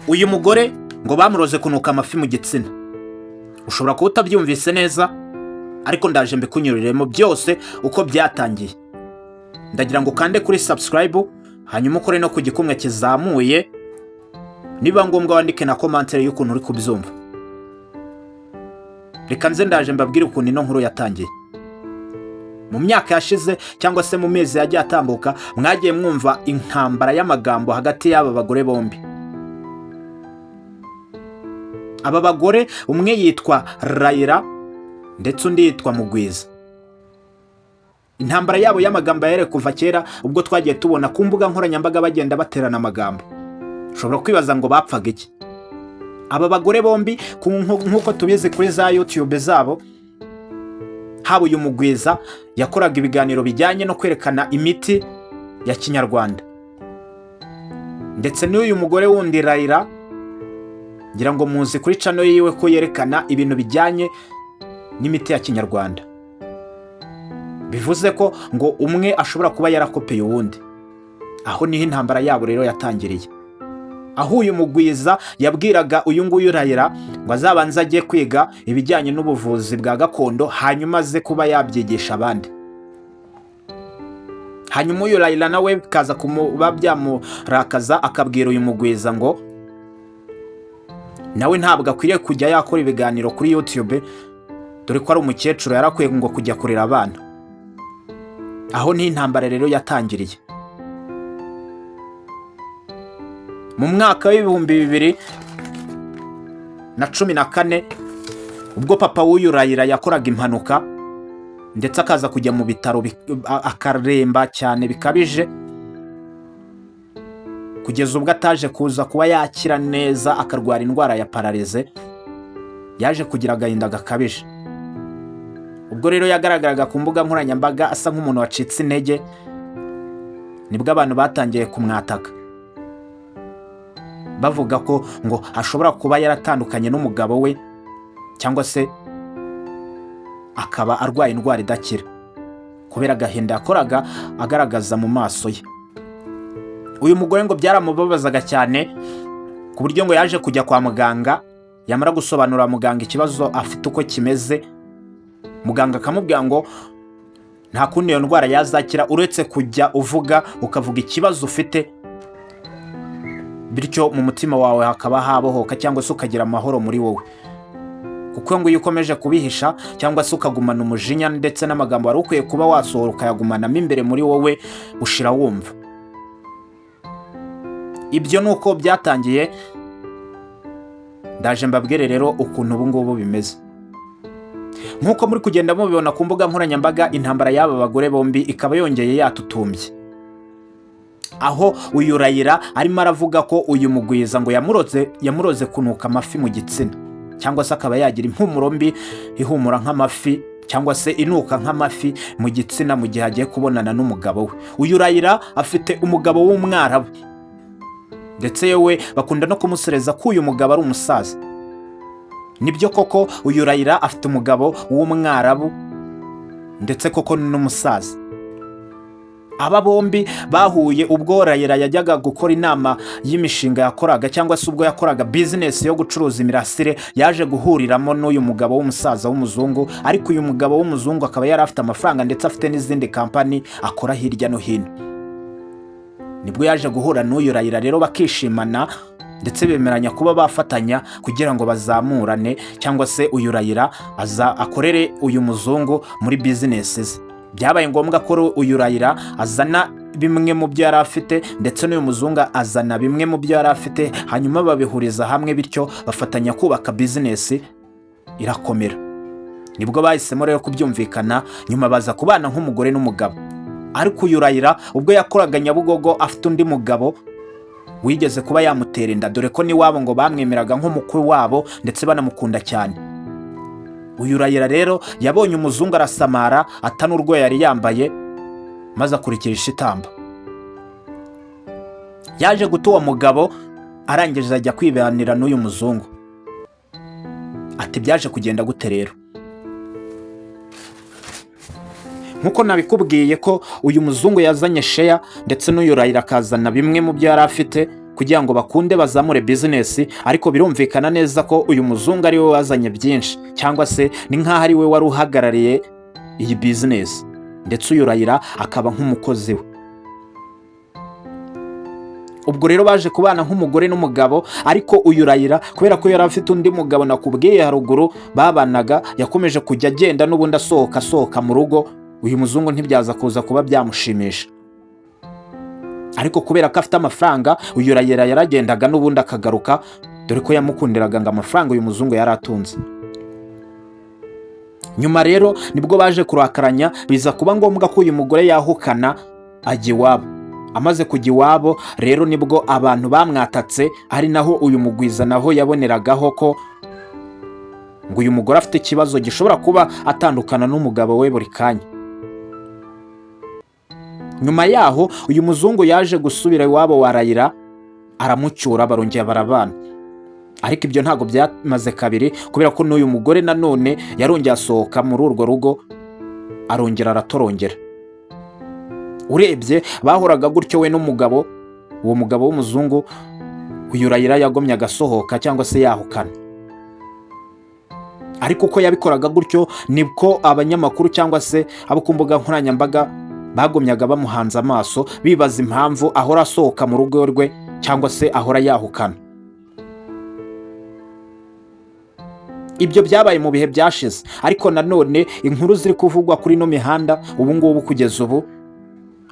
Uyu mugore ngo bamuroze kunuka amafi mu Gitsina. Ushobora kuba utabyumvise neza, ariko ndaje mbikunyuriremo byose uko byatangiye. Ndagira ngo kande kuri subscribe, hanyuma ukore no ku gikumwe kizamuye, niba ngombwa wandike na commentaire y'ukuntu uri kubyumva. Reka nze ndaje mbabwire ukuntu ino nkuru yatangiye. Mu myaka yashize cyangwa se mu mezi yagiye atambuka, mwagiye mwumva intambara y'amagambo hagati y'aba bagore bombi. Aba bagore umwe yitwa LAILAH ndetse undi yitwa MUGWIZA. Intambara yabo y'amagambo yare kuva kera, ubwo twagiye tubona ku mbuga nkoranyambaga bagenda baterana amagambo. Ushobora kwibaza ngo bapfaga iki? Aba bagore bombi nkuko tubizi kuri za YouTube zabo, haba uyu MUGWIZA yakoraga ibiganiro bijyanye no kwerekana imiti ya Kinyarwanda, ndetse n'uyu mugore wundi LAILAH ngira ngo muzi kuri channel yiwe ko yerekana ibintu bijyanye n'imiti ya Kinyarwanda. Bivuze ko ngo umwe ashobora kuba yarakopeye uwundi. Aho niho intambara yabo rero yatangiriye. Aho uyu MUGWIZA yabwiraga uyu nguyu LAILAH ngo azabanza agiye kwiga ibijyanye n'ubuvuzi bwa gakondo, hanyuma aze kuba yabyigisha abandi. Hanyuma uyu LAILAH nawe kaza kumuba byamurakaza, akabwira uyu MUGWIZA ngo nawe ntabwo akwiriye kujya yakora ibiganiro kuri YouTube, dore ko ari umukecuru yarakwiye ngo kujya kurera abana. Aho ni intambara rero yatangiriye. Mu mwaka w'2014 ubwo papa w'uyu LAILAH yakoraga impanuka ndetse akaza kujya mu bitaro akaremba cyane bikabije, kugeza ubwo ataje kuza kuba yakira neza, akarwara indwara ya paralize, yaje kugira agahinda gakabije. Ubwo rero yagaragaraga ku mbuga nkoranyambaga asa nk'umuntu wacitse intege, nibwo abantu batangiye kumwataka bavuga ko ngo ashobora kuba yaratandukanye n'umugabo we, cyangwa se akaba arwaye indwara idakira kubera agahinda yakoraga agaragaza mu maso ye. Uyu mugore ngo byaramubabazaga cyane ku buryo ngo yaje kujya kwa muganga, yamara gusobanura muganga ikibazo afite uko kimeze, muganga akamubwira ngo nta kundi iyo ndwara yazakira uretse kujya uvuga, ukavuga ikibazo ufite, bityo mu mutima wawe hakaba habohoka cyangwa se ukagira amahoro muri wowe. Kuko ngo iyo ukomeje kubihisha cyangwa se ukagumana umujinya ndetse n'amagambo wari ukwiye kuba wasohora ukayagumanamo imbere muri wowe, ushira wumva. Ibyo nuko byatangiye. Ndaje mbabwire rero ukuntu ubu ngubu bimeze. Nkuko muri kugenda mubibona ku mbuga nkoranyambaga, intambara y'aba bagore bombi ikaba yongeye yatutumbye. Aho uyu LAILAH arimo aravuga ko uyu MUGWIZA ngo yamuroze kunuka amafi mu Gitsina, cyangwa se akaba yagira impumuro mbi ihumura nk'amafi, cyangwa se inuka nk'amafi mu Gitsina mu gihe agiye kubonana n'umugabo we. Uyu LAILAH afite umugabo w'umwarabu, ndetse yewe bakunda no kumusereza ko uyu mugabo ari umusaza. Nibyo koko uyu LAILAH afite umugabo w'umwarabu ndetse koko n'umusaza. Aba bombi bahuye ubwo LAILAH yajyaga gukora inama y'imishinga yakoraga, cyangwa se ubwo yakoraga business yo gucuruza imirasire, yaje guhuriramo n'uyu mugabo w'umusaza w'umuzungu. Ariko uyu mugabo w'umuzungu akaba yari afite amafaranga ndetse afite n'izindi company akora hirya no hino. Nibwo yaje guhura n'uyu LAILAH rero bakishimana, ndetse bemeranya kuba bafatanya kugira ngo bazamurane, cyangwa se uyu LAILAH aza akorere uyu muzungu muri businesses. Byabaye ngombwa ko uyu LAILAH azana bimwe mu byo yari afite, ndetse n'uyu muzungu azana bimwe mu byo yari afite, hanyuma babihuriza hamwe, bityo bafatanya kubaka business irakomera. Nibwo bahisemo rero kubyumvikana, nyuma baza kubana nk'umugore n'umugabo. Ariko uyu LAILAH ubwo yakoraga Nyabugogo afite undi mugabo wigeze kuba yamutera inda, dore ko niwabo ngo bamwemeraga nk'umukuru wabo ndetse banamukunda cyane. Uyu LAILAH rero yabonye umuzungu arasamara atanurwo yari yambaye, maze akurikirisha itamba. Yaje guta uwo mugabo, arangije ajya kwibanira n'uyu muzungu. Ati byaje kugenda gute rero? nkuko nabikubwiye ko uyu muzungu yazanye share ndetse n'uyu LAILAH akazana bimwe mu byo yari afite, kugira ngo bakunde bazamure bizinesi, ariko birumvikana neza ko uyu muzungu ari we wazanye byinshi, cyangwa se ni nk'aho ari we wari uhagarariye iyi bizinesi, ndetse uyu Raila akaba nk'umukozi we. Ubwo rero baje kubana nk'umugore n'umugabo, ariko uyu Raila kubera ko yari afite undi mugabo nakubwiye haruguru babanaga, yakomeje kujya agenda n'ubundi asohoka mu rugo. Uyu muzungu ntibyaza kuza kuba byamushimisha, ariko kubera ko afite amafaranga, uyu Raila yaragendaga n'ubundi akagaruka, dore ko yamukundiraga ngo amafaranga uyu muzungu yari atunze. Nyuma rero nibwo baje kurakaranya, biza kuba ngombwa ko uyu mugore yahukana ajya iwabo. Amaze kujya iwabo rero nibwo abantu bamwatatse, ari naho uyu mugwiza naho yaboneragaho ko ngo uyu mugore afite ikibazo gishobora kuba atandukana n'umugabo we buri kanya. Nyuma yaho uyu muzungu yaje gusubira iwabo wa Raila, aramucyura, barongera barabana. Ariko ibyo ntabwo byamaze kabiri, kubera ko n'uyu mugore nanone yarongeye asohoka muri urwo rugo, arongera aratorongera. Urebye bahoraga gutyo we n'umugabo, uwo mugabo w'umuzungu, uyu Raila yagomye agasohoka cyangwa se yahukana. Ariko uko yabikoraga gutyo nibwo abanyamakuru cyangwa se abo ku mbuga nkoranyambaga bagomyaga bamuhanze amaso, bibaza impamvu ahora asohoka mu rugo rwe cyangwa se ahora yahukana. Ibyo byabaye mu bihe byashize, ariko nanone inkuru ziri kuvugwa kuri no mihanda ubu ngubu kugeza ubu,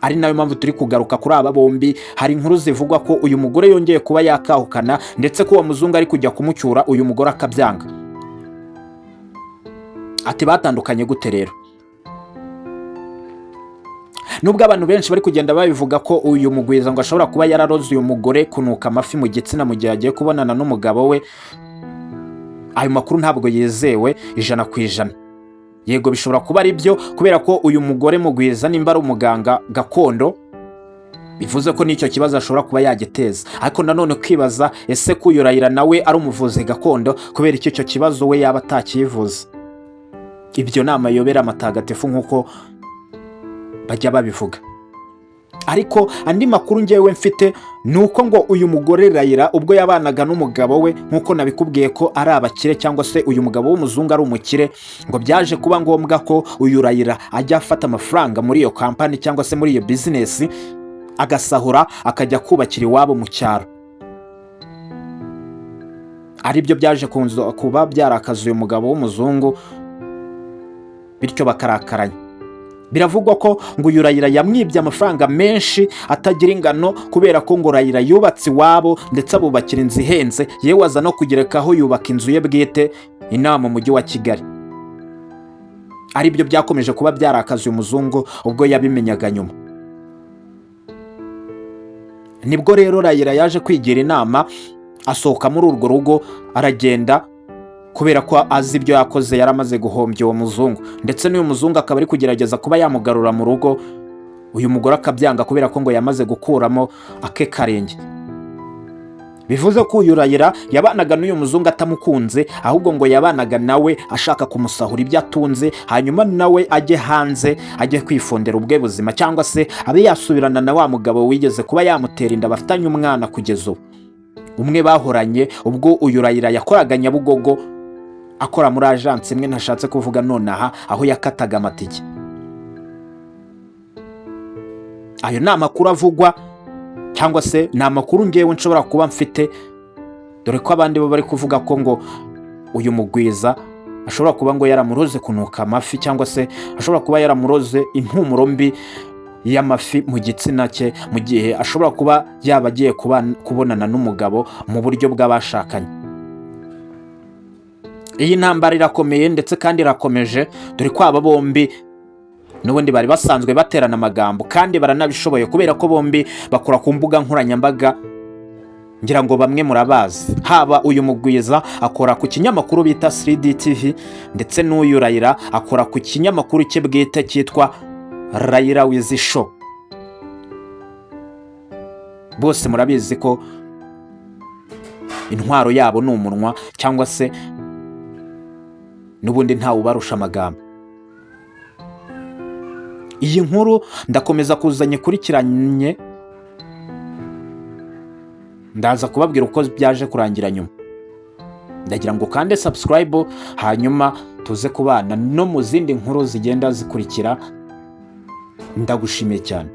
ari nayo mpamvu turi kugaruka kuri aba bombi. Hari inkuru zivugwa ko uyu mugore yongeye kuba yakahukana, ndetse ko uwo muzungu ari kujya kumucyura, uyu mugore akabyanga. Ati batandukanye gute rero? Nubwo abantu benshi bari kugenda babivuga ko uyu mugwiza ngo ashobora kuba yararoze uyu mugore kunuka amafi mu gitsina mu gihe agiye kubonana n'umugabo we, ayo makuru ntabwo yizewe 100%. Yego bishobora kuba ari byo, kubera ko uyu mugore mugwiza nimba ari umuganga gakondo, bivuze ko n'icyo kibazo ashobora kuba yagiteza. Ariko nanone kwibaza, ese ko uyu Raila nawe ari umuvuzi gakondo, kubera icyo kibazo we yaba atakivuza? Ibyo nama yobera amatagatifu nk'uko bajya babivuga. Ariko andi makuru ngewe mfite nuko ngo uyu mugore Raila ubwo yabanaga n'umugabo we, nk'uko nabikubwiye ko ari abakire cyangwa se uyu mugabo w'umuzungu ari umukire, ngo byaje kuba ngombwa ko uyu Raila ajya afata amafaranga muri iyo kampani cyangwa se muri iyo bizinesi, agasahura akajya kubakira iwabo mu cyaro. Aribyo byaje kuba byarakaza uyu mugabo w'umuzungu, bityo bakarakaranya. Biravugwa ko ngo uyu Raila yamwibye amafaranga menshi atagira ingano, kubera ko ngo Raila yubatse iwabo ndetse abubakira inzu ihenze, yewe aza no kugerekaho yubaka inzu ye bwite inaha mu mujyi wa Kigali. Aribyo byakomeje kuba byarakaza uyu muzungu ubwo yabimenyaga nyuma. Nibwo rero Raila yaje kwigira inama, asohoka muri urwo rugo aragenda, kubera ko azi ibyo yakoze, yaramaze guhombya uwo muzungu, ndetse n'uyu muzungu akaba ari kugerageza kuba yamugarura mu rugo. Uyu mugore akabyanga kubera ko ngo yamaze gukuramo ake karenge. Bivuze ko uyu Raila yabanaga n'uyu muzungu atamukunze, ahubwo ngo yabanaga nawe ashaka kumusahura ibyo atunze, hanyuma nawe ajye hanze, ajye kwifondera ubwe buzima, cyangwa se abe yasubirana na wa mugabo wigeze kuba yamutera inda bafitanye umwana kugeza ubu. Umwe bahoranye ubwo uyu Raila yakoraga Nyabugogo, akora muri agence imwe ntashatse kuvuga nonaha, aho yakataga amatike. Ayo ni amakuru avugwa, cyangwa se ni amakuru ngewe nshobora kuba mfite, dore ko abandi bo bari kuvuga ko ngo uyu mugwiza ashobora kuba ngo yaramuroze kunuka amafi, cyangwa se ashobora kuba yaramuroze impumuro mbi y'amafi mu gitsina cye, mu gihe ashobora kuba yaba agiye kubonana n'umugabo mu buryo bw'abashakanye. Iyi ntambara irakomeye ndetse kandi irakomeje, dore ko aba bombi n'ubundi bari basanzwe baterana amagambo kandi baranabishoboye, kubera ko bombi bakora ku mbuga nkoranyambaga, ngira ngo bamwe murabazi. Haba uyu mugwiza akora ku kinyamakuru bita 3D TV, ndetse n'uyu Raila akora ku kinyamakuru cye bwite cyitwa Raila Wiz Show. Bose murabizi ko intwaro yabo ni umunwa, cyangwa se n'ubundi ntawe ubarusha amagambo. Iyi nkuru ndakomeza kuzanye kurikiranye ndaza kubabwira uko byaje kurangira nyuma. Ndagira ngo kande subscribe, hanyuma tuze kubana no mu zindi nkuru zigenda zikurikira. Ndagushimiye cyane.